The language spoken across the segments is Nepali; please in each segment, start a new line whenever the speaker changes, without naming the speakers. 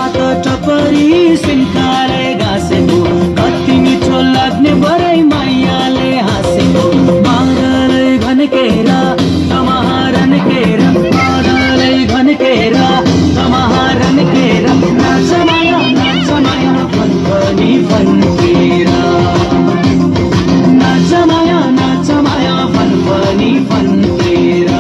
पात टपरी सिन्काले घाँसेको कति मिठो लाग्ने बरै मायाले हाँसेको बादलै घन्केर तमाहारन केर बादलै घन्केर तमाहारन केर नाच माया फन्फनी फन्केर नाच माया फन्फनी फन्केर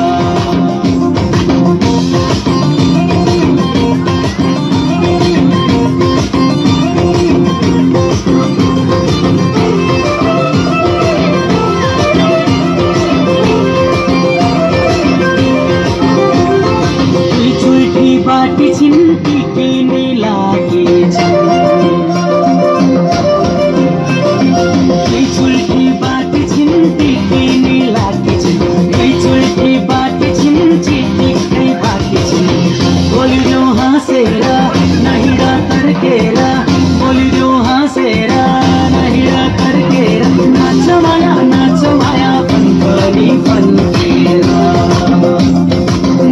बाटी छिन्ती किने लागेछ चुल्ठी बाटी छिन्ती किने लागेछ चुल्ठी बाटी छिन्ती टिक्दै भागेछ बोलिदेऊ हाँसेर नहिरा तर्केर बोलिदेऊ हाँसेर नहिरा तर्केर नाच माया फन्फनी फन्केर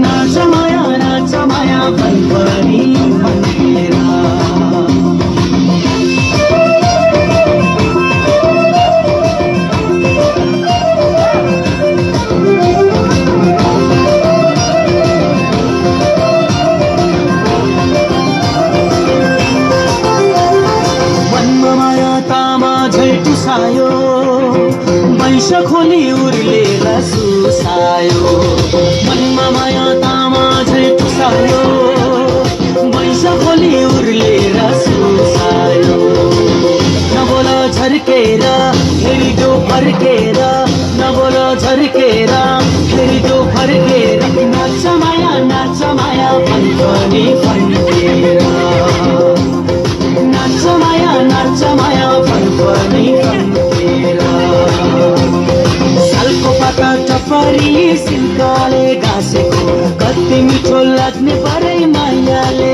नाच माया फन्फनी फन्केर मनमा माया तामा झै टुसायो वैश खोली उर्लेर सुसायो मनमा माया तामा झै टुसायो वैश खोली उर्लेर सुसायो नबोल झर्केर फेरि त्यो फर्केर नबोल झर्केर फेरि त्यो फर्केर नाच माया फन्फनी फन्केर नाच माया फन्फनी फन्केर सालको पाता टपरी सिन्काले घाँसेको कति मिठो लाग्ने परै मायाले